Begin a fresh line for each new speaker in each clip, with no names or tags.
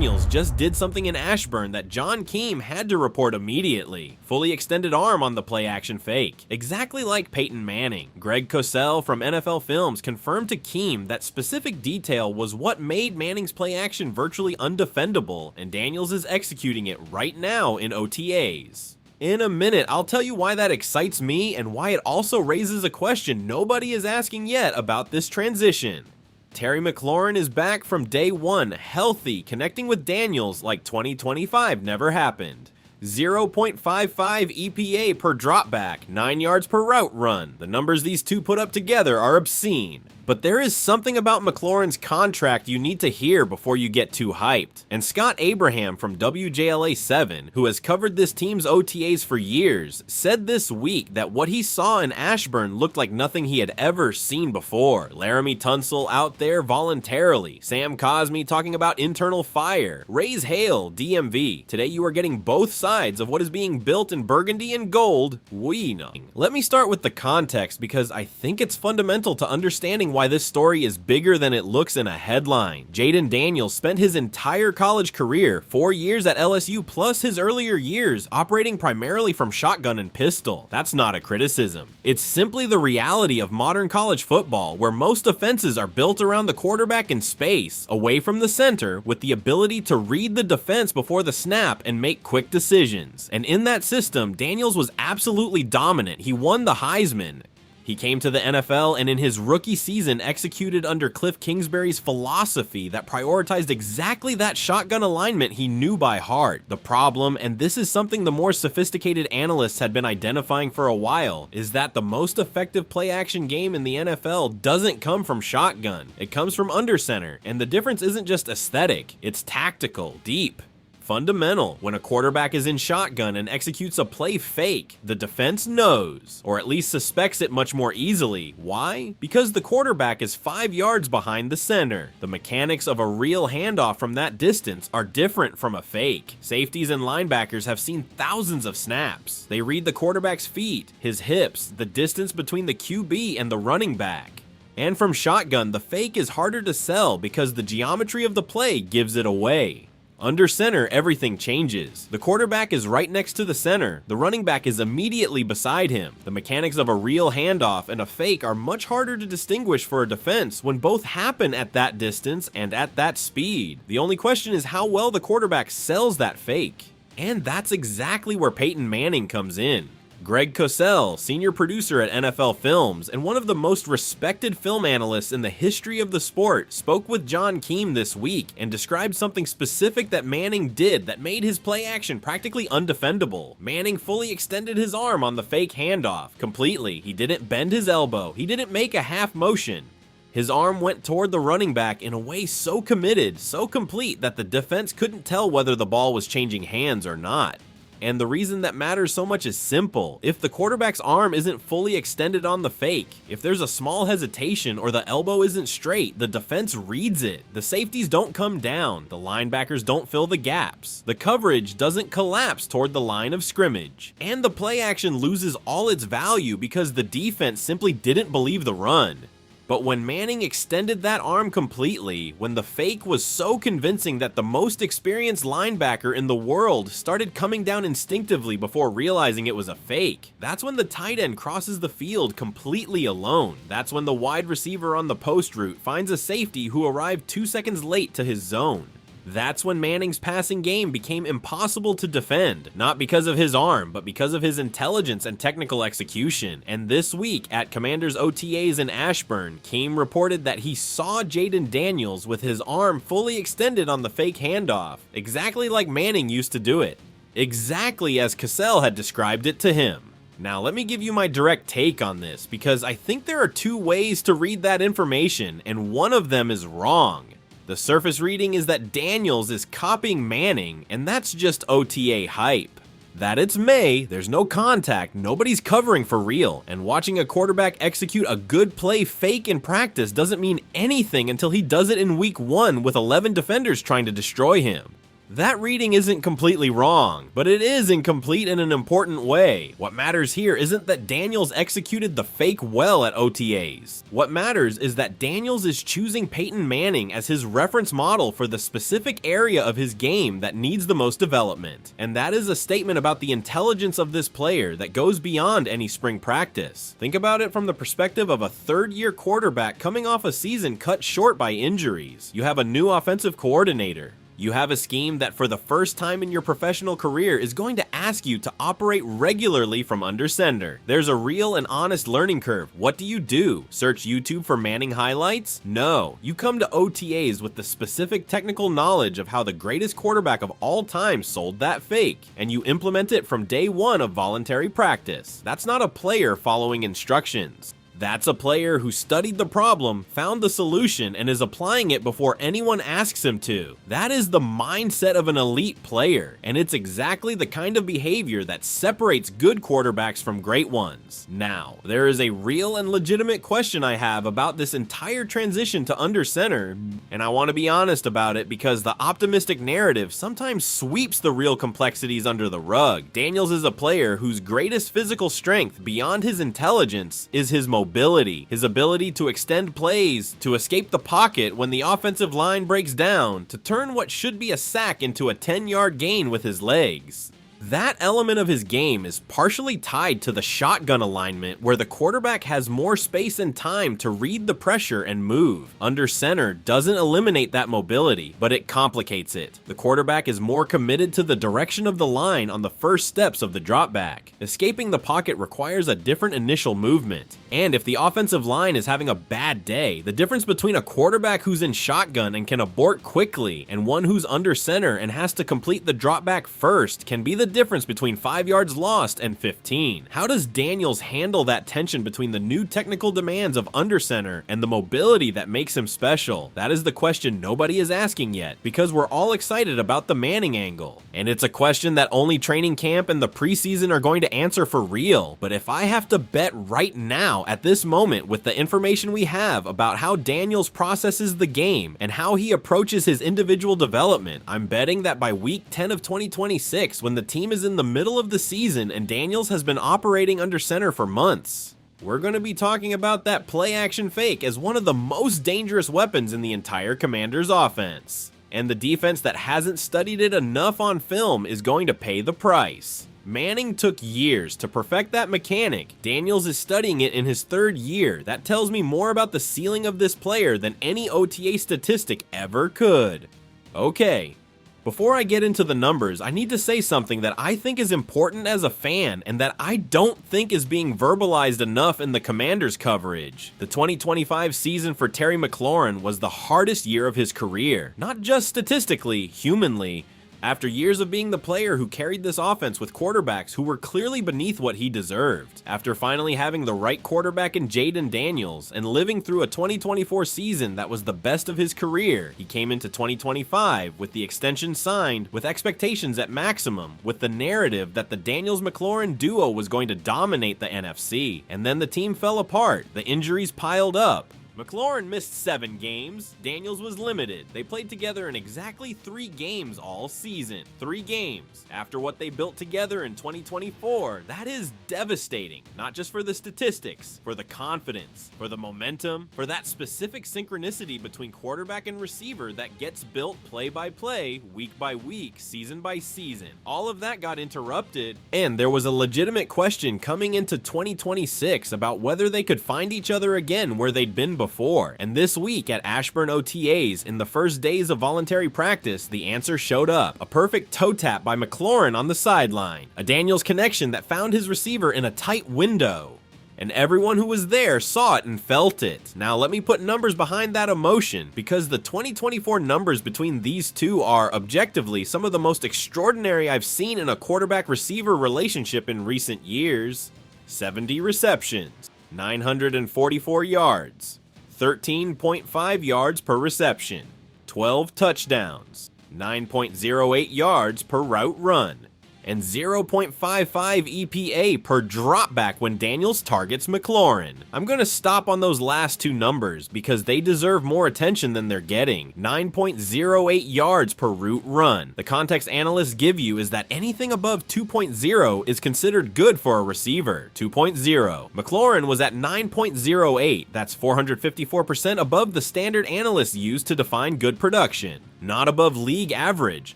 Daniels just did something in Ashburn that John KEIM had to report immediately. Fully extended arm on the play-action fake. Exactly like Peyton Manning. Greg Cosell from NFL Films confirmed to KEIM that specific detail was what made Manning's play-action virtually undefendable, and Daniels is executing it right now in OTAs. In a minute, I'll tell you why that excites me and why it also raises a question nobody is asking yet about this transition. Terry McLaurin is back from day one, healthy, connecting with Daniels like 2025 never happened. 0.55 EPA per dropback, 9 yards per route run. The numbers these two put up together are obscene. But there is something about McLaurin's contract you need to hear before you get too hyped. And Scott Abraham from WJLA7, who has covered this team's OTAs for years, said this week that what he saw in Ashburn looked like nothing he had ever seen before. Laramie Tunsil out there voluntarily. Sam Cosme talking about internal fire. Raise Hale, DMV. Today you are getting both sides of what is being built in burgundy and gold. We know. Let me start with the context because I think it's fundamental to understanding why this story is bigger than it looks in a headline. Jayden Daniels spent his entire college career, 4 years at LSU plus his earlier years, operating primarily from shotgun and pistol. That's not a criticism. It's simply the reality of modern college football, where most offenses are built around the quarterback in space, away from the center, with the ability to read the defense before the snap and make quick decisions. And in that system, Daniels was absolutely dominant. He won the Heisman. He came to the NFL and in his rookie season executed under Cliff Kingsbury's philosophy that prioritized exactly that shotgun alignment he knew by heart. The problem, and this is something the more sophisticated analysts had been identifying for a while, is that the most effective play-action game in the NFL doesn't come from shotgun. It comes from under center, and the difference isn't just aesthetic, it's tactical, deep. Fundamental. When a quarterback is in shotgun and executes a play fake, the defense knows, or at least suspects it much more easily. Why? Because the quarterback is 5 yards behind the center. The mechanics of a real handoff from that distance are different from a fake. Safeties and linebackers have seen thousands of snaps. They read the quarterback's feet, his hips, the distance between the QB and the running back. And from shotgun, the fake is harder to sell because the geometry of the play gives it away. Under center, everything changes. The quarterback is right next to the center. The running back is immediately beside him. The mechanics of a real handoff and a fake are much harder to distinguish for a defense when both happen at that distance and at that speed. The only question is how well the quarterback sells that fake. And that's exactly where Peyton Manning comes in. Greg Cosell, senior producer at NFL Films and one of the most respected film analysts in the history of the sport, spoke with John KEIM this week and described something specific that Manning did that made his play action practically undefendable. Manning fully extended his arm on the fake handoff completely. He didn't bend his elbow. He didn't make a half motion. His arm went toward the running back in a way so committed, so complete that the defense couldn't tell whether the ball was changing hands or not. And the reason that matters so much is simple. If the quarterback's arm isn't fully extended on the fake, if there's a small hesitation or the elbow isn't straight, the defense reads it. The safeties don't come down. The linebackers don't fill the gaps. The coverage doesn't collapse toward the line of scrimmage. And the play action loses all its value because the defense simply didn't believe the run. But when Manning extended that arm completely, when the fake was so convincing that the most experienced linebacker in the world started coming down instinctively before realizing it was a fake, that's when the tight end crosses the field completely alone. That's when the wide receiver on the post route finds a safety who arrived 2 seconds late to his zone. That's when Manning's passing game became impossible to defend, not because of his arm, but because of his intelligence and technical execution. And this week at Commanders OTAs in Ashburn, KEIM reported that he saw Jayden Daniels with his arm fully extended on the fake handoff, exactly like Manning used to do it. Exactly as Cosell had described it to him. Now let me give you my direct take on this, because I think there are two ways to read that information, and one of them is wrong. The surface reading is that Daniels is copying Manning, and that's just OTA hype. That it's May, there's no contact, nobody's covering for real, and watching a quarterback execute a good play fake in practice doesn't mean anything until he does it in week 1 with 11 defenders trying to destroy him. That reading isn't completely wrong, but it is incomplete in an important way. What matters here isn't that Daniels executed the fake well at OTAs. What matters is that Daniels is choosing Peyton Manning as his reference model for the specific area of his game that needs the most development. And that is a statement about the intelligence of this player that goes beyond any spring practice. Think about it from the perspective of a third-year quarterback coming off a season cut short by injuries. You have a new offensive coordinator. You have a scheme that for the first time in your professional career is going to ask you to operate regularly from under center. There's a real and honest learning curve. What do? Search YouTube for Manning highlights? No. You come to OTAs with the specific technical knowledge of how the greatest quarterback of all time sold that fake, and you implement it from day one of voluntary practice. That's not a player following instructions. That's a player who studied the problem, found the solution, and is applying it before anyone asks him to. That is the mindset of an elite player, and it's exactly the kind of behavior that separates good quarterbacks from great ones. Now, there is a real and legitimate question I have about this entire transition to under center, and I want to be honest about it because the optimistic narrative sometimes sweeps the real complexities under the rug. Daniels is a player whose greatest physical strength beyond his intelligence is his mobility, his ability to extend plays, to escape the pocket when the offensive line breaks down, to turn what should be a sack into a 10-yard gain with his legs. That element of his game is partially tied to the shotgun alignment where the quarterback has more space and time to read the pressure and move. Under center doesn't eliminate that mobility, but it complicates it. The quarterback is more committed to the direction of the line on the first steps of the drop back. Escaping the pocket requires a different initial movement. And if the offensive line is having a bad day, the difference between a quarterback who's in shotgun and can abort quickly and one who's under center and has to complete the drop back first can be the difference between 5 yards lost and 15. How does Daniels handle that tension between the new technical demands of under center and the mobility that makes him special? That is the question nobody is asking yet, because we're all excited about the Manning angle. And it's a question that only training camp and the preseason are going to answer for real. But if I have to bet right now, at this moment, with the information we have about how Daniels processes the game and how he approaches his individual development, I'm betting that by week 10 of 2026, when the team is in the middle of the season and Daniels has been operating under center for months, we're going to be talking about that play action fake as one of the most dangerous weapons in the entire Commanders offense. And the defense that hasn't studied it enough on film is going to pay the price. Manning took years to perfect that mechanic. Daniels is studying it in his third year. That tells me more about the ceiling of this player than any OTA statistic ever could. Okay. Before I get into the numbers, I need to say something that I think is important as a fan and that I don't think is being verbalized enough in the Commanders coverage. The 2025 season for Terry McLaurin was the hardest year of his career, not just statistically, humanly. After years of being the player who carried this offense with quarterbacks who were clearly beneath what he deserved, after finally having the right quarterback in Jaden Daniels and living through a 2024 season that was the best of his career, he came into 2025 with the extension signed, with expectations at maximum, with the narrative that the Daniels-McLaurin duo was going to dominate the NFC, and then the team fell apart, the injuries piled up. McLaurin missed 7 games, Daniels was limited. They played together in exactly 3 games all season. 3 games. After what they built together in 2024, that is devastating. Not just for the statistics, for the confidence, for the momentum, for that specific synchronicity between quarterback and receiver that gets built play by play, week by week, season by season. All of that got interrupted, and there was a legitimate question coming into 2026 about whether they could find each other again where they'd been before. And this week at Ashburn OTAs, in the first days of voluntary practice, the answer showed up. A perfect toe tap by McLaurin on the sideline. A Daniels connection that found his receiver in a tight window. And everyone who was there saw it and felt it. Now let me put numbers behind that emotion, because the 2024 numbers between these two are, objectively, some of the most extraordinary I've seen in a quarterback-receiver relationship in recent years. 70 receptions, 944 yards, 13.5 yards per reception, 12 touchdowns, 9.08 yards per route run, and 0.55 EPA per dropback when Daniels targets McLaurin. I'm gonna stop on those last two numbers because they deserve more attention than they're getting. 9.08 yards per route run. The context analysts give you is that anything above 2.0 is considered good for a receiver. 2.0. McLaurin was at 9.08. That's 454% above the standard analysts use to define good production. Not above league average,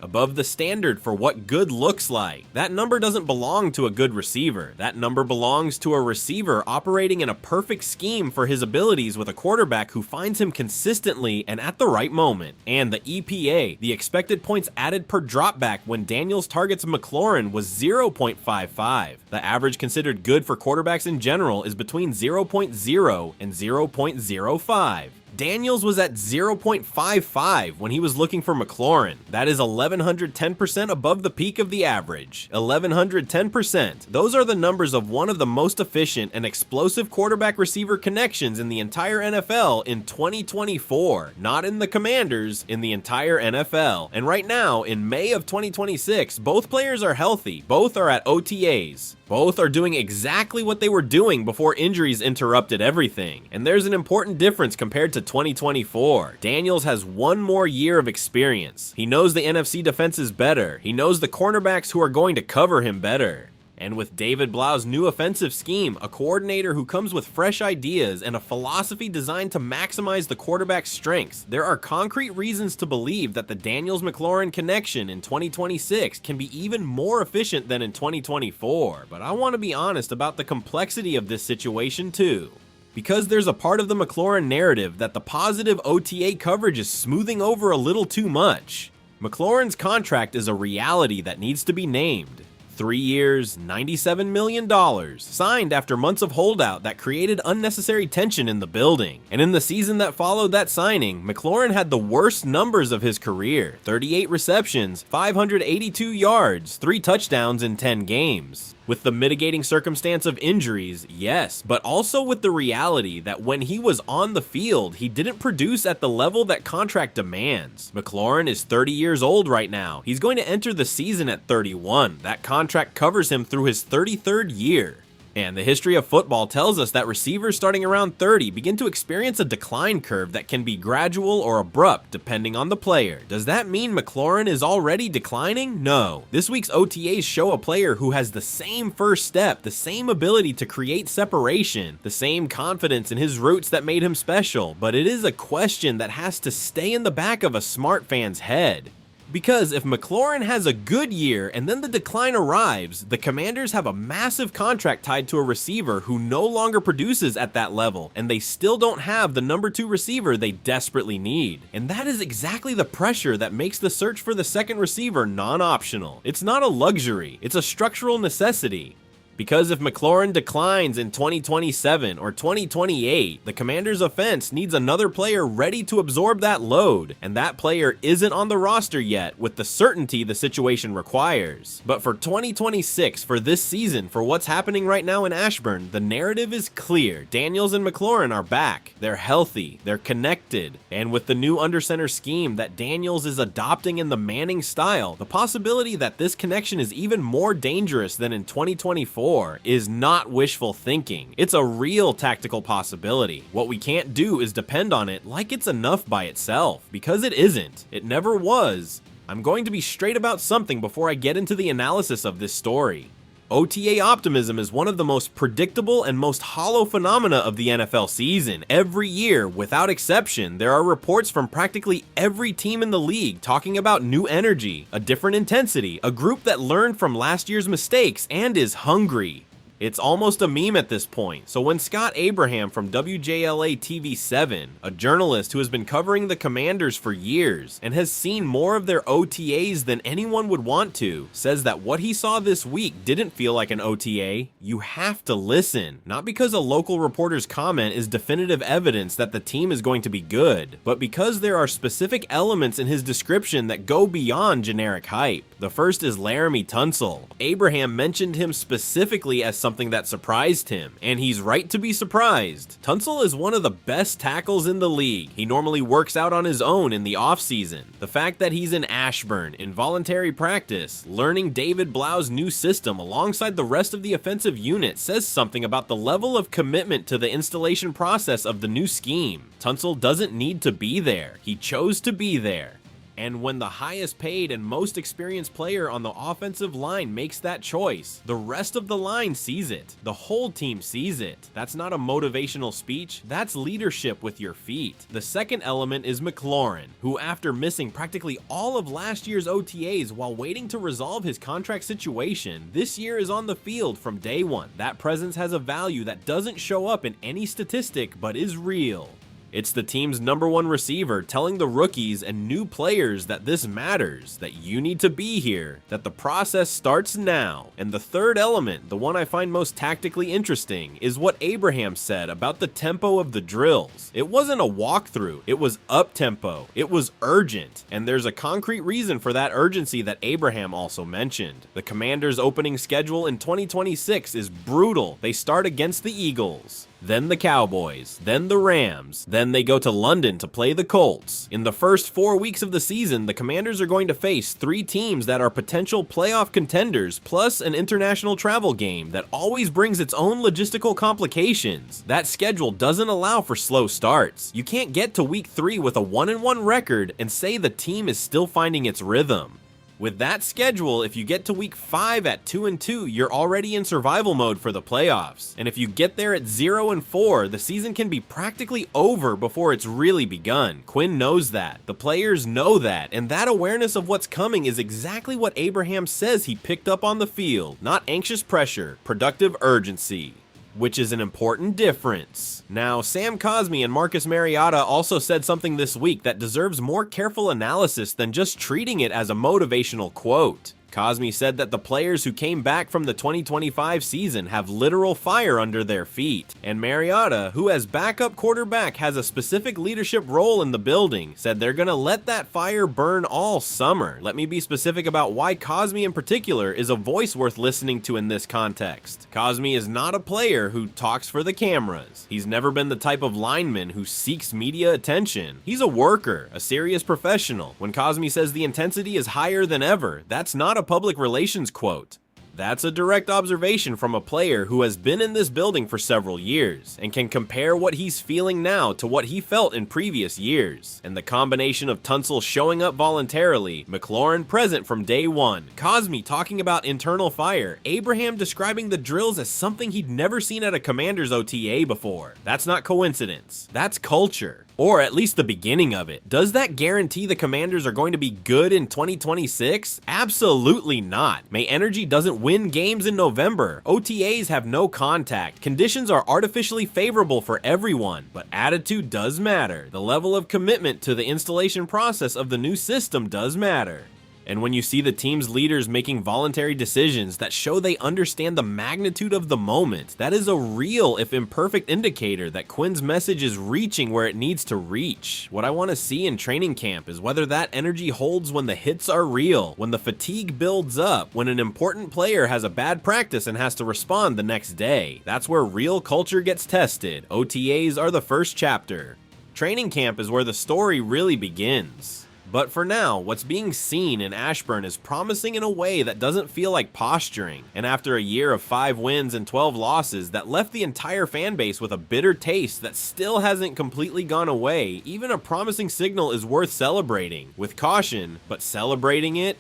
above the standard for what good looks like. That number doesn't belong to a good receiver. That number belongs to a receiver operating in a perfect scheme for his abilities with a quarterback who finds him consistently and at the right moment. And the EPA, the expected points added per dropback when Daniels targets McLaurin, was 0.55. The average considered good for quarterbacks in general is between 0.0 and 0.05. Daniels was at 0.55 when he was looking for McLaurin. That is 1,110% above the peak of the average. 1,110%. Those are the numbers of one of the most efficient and explosive quarterback-receiver connections in the entire NFL in 2024. Not in the Commanders, in the entire NFL. And right now, in May of 2026, both players are healthy. Both are at OTAs. Both are doing exactly what they were doing before injuries interrupted everything. And there's an important difference compared to 2024. Daniels has one more year of experience. He knows the NFC defenses better. He knows the cornerbacks who are going to cover him better. And with David Blau's new offensive scheme, a coordinator who comes with fresh ideas and a philosophy designed to maximize the quarterback's strengths, there are concrete reasons to believe that the Daniels-McLaurin connection in 2026 can be even more efficient than in 2024. But I want to be honest about the complexity of this situation too. Because there's a part of the McLaurin narrative that the positive OTA coverage is smoothing over a little too much. McLaurin's contract is a reality that needs to be named. 3 years, $97 million, signed after months of holdout that created unnecessary tension in the building. And in the season that followed that signing, McLaurin had the worst numbers of his career: 38 receptions, 582 yards, 3 touchdowns in 10 games. With the mitigating circumstance of injuries, yes, but also with the reality that when he was on the field, he didn't produce at the level that contract demands. McLaurin is 30 years old right now. He's going to enter the season at 31. That contract covers him through his 33rd year. And the history of football tells us that receivers starting around 30 begin to experience a decline curve that can be gradual or abrupt depending on the player. Does that mean McLaurin is already declining? No. This week's OTAs show a player who has the same first step, the same ability to create separation, the same confidence in his roots that made him special, but it is a question that has to stay in the back of a smart fan's head. Because if McLaurin has a good year and then the decline arrives, the Commanders have a massive contract tied to a receiver who no longer produces at that level, and they still don't have the number 2 receiver they desperately need. And that is exactly the pressure that makes the search for the second receiver non-optional. It's not a luxury, it's a structural necessity. Because if McLaurin declines in 2027 or 2028, the Commanders' offense needs another player ready to absorb that load, and that player isn't on the roster yet with the certainty the situation requires. But for 2026, for this season, for what's happening right now in Ashburn, the narrative is clear. Daniels and McLaurin are back. They're healthy. They're connected. And with the new under-center scheme that Daniels is adopting in the Manning style, the possibility that this connection is even more dangerous than in 2024 is not wishful thinking. It's a real tactical possibility. What we can't do is depend on it like it's enough by itself, because it isn't. It never was. I'm going to be straight about something before I get into the analysis of this story. OTA optimism is one of the most predictable and most hollow phenomena of the NFL season. Every year, without exception, there are reports from practically every team in the league talking about new energy, a different intensity, a group that learned from last year's mistakes and is hungry. It's almost a meme at this point. So when Scott Abraham from WJLA TV7, a journalist who has been covering the Commanders for years and has seen more of their OTAs than anyone would want to, says that what he saw this week didn't feel like an OTA, you have to listen. Not because a local reporter's comment is definitive evidence that the team is going to be good, but because there are specific elements in his description that go beyond generic hype. The first is Laramie Tunsil. Abraham mentioned him specifically as something that surprised him, and he's right to be surprised. Tunsil is one of the best tackles in the league. He normally works out on his own in the offseason. The fact that he's in Ashburn, in voluntary practice, learning David Blau's new system alongside the rest of the offensive unit says something about the level of commitment to the installation process of the new scheme. Tunsil doesn't need to be there. He chose to be there. And when the highest paid and most experienced player on the offensive line makes that choice, the rest of the line sees it. The whole team sees it. That's not a motivational speech, that's leadership with your feet. The second element is McLaurin, who after missing practically all of last year's OTAs while waiting to resolve his contract situation, this year is on the field from day one. That presence has a value that doesn't show up in any statistic but is real. It's the team's #1 receiver telling the rookies and new players that this matters, that you need to be here, that the process starts now. And the third element, the one I find most tactically interesting, is what Abraham said about the tempo of the drills. It wasn't a walkthrough, it was up-tempo, it was urgent, and there's a concrete reason for that urgency that Abraham also mentioned. The Commanders' opening schedule in 2026 is brutal. They start against the Eagles, then the Cowboys, then the Rams, then they go to London to play the Colts. In the first 4 weeks of the season, the Commanders are going to face 3 teams that are potential playoff contenders, plus an international travel game that always brings its own logistical complications. That schedule doesn't allow for slow starts. You can't get to week 3 with a 1-1 record and say the team is still finding its rhythm. With that schedule, if you get to week 5 at 2-2, you're already in survival mode for the playoffs. And if you get there at 0-4, the season can be practically over before it's really begun. Quinn knows that. The players know that. And that awareness of what's coming is exactly what Abraham says he picked up on the field. Not anxious pressure, productive urgency, which is an important difference. Now, Sam Cosmi and Marcus Mariota also said something this week that deserves more careful analysis than just treating it as a motivational quote. Cosmi said that the players who came back from the 2025 season have literal fire under their feet, and Mariota, who as backup quarterback has a specific leadership role in the building, said they're gonna let that fire burn all summer. Let me be specific about why Cosmi in particular is a voice worth listening to in this context. Cosmi is not a player who talks for the cameras. He's never been the type of lineman who seeks media attention. He's a worker, a serious professional. When Cosmi says the intensity is higher than ever, that's not a public relations quote. That's a direct observation from a player who has been in this building for several years and can compare what he's feeling now to what he felt in previous years. And the combination of Tunsil showing up voluntarily, McLaurin present from day one, Cosmi talking about internal fire, Abraham describing the drills as something he'd never seen at a Commander's OTA before. That's not coincidence. That's culture. Or at least the beginning of it. Does that guarantee the Commanders are going to be good in 2026? Absolutely not. May Energy doesn't win games in November. OTAs have no contact. Conditions are artificially favorable for everyone, but attitude does matter. The level of commitment to the installation process of the new system does matter. And when you see the team's leaders making voluntary decisions that show they understand the magnitude of the moment, that is a real, if imperfect, indicator that Quinn's message is reaching where it needs to reach. What I want to see in training camp is whether that energy holds when the hits are real, when the fatigue builds up, when an important player has a bad practice and has to respond the next day. That's where real culture gets tested. OTAs are the first chapter. Training camp is where the story really begins. But for now, what's being seen in Ashburn is promising in a way that doesn't feel like posturing. And after a year of 5 wins and 12 losses that left the entire fan base with a bitter taste that still hasn't completely gone away, even a promising signal is worth celebrating. With caution, but celebrating it.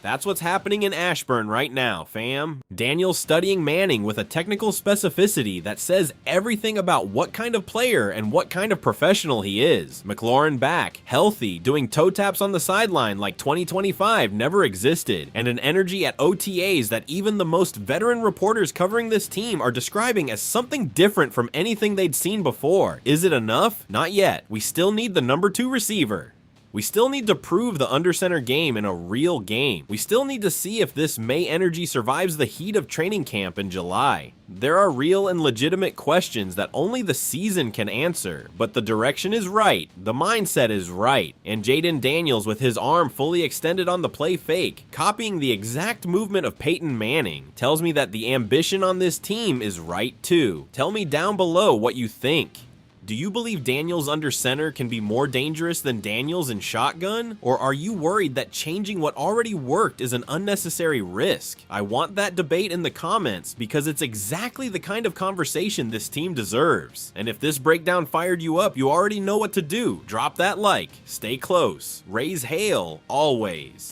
That's what's happening in Ashburn right now, fam. Daniel's studying Manning with a technical specificity that says everything about what kind of player and what kind of professional he is. McLaurin back, healthy, doing toe taps on the sideline like 2025 never existed, and an energy at OTAs that even the most veteran reporters covering this team are describing as something different from anything they'd seen before. Is it enough? Not yet. We still need the #2 receiver. We still need to prove the under center game in a real game. We still need to see if this May energy survives the heat of training camp in July. There are real and legitimate questions that only the season can answer, but the direction is right, the mindset is right, and Jaden Daniels with his arm fully extended on the play fake, copying the exact movement of Peyton Manning, tells me that the ambition on this team is right too. Tell me down below what you think. Do you believe Daniels under center can be more dangerous than Daniels in shotgun? Or are you worried that changing what already worked is an unnecessary risk? I want that debate in the comments because it's exactly the kind of conversation this team deserves. And if this breakdown fired you up, you already know what to do. Drop that like, stay close, raise hail always.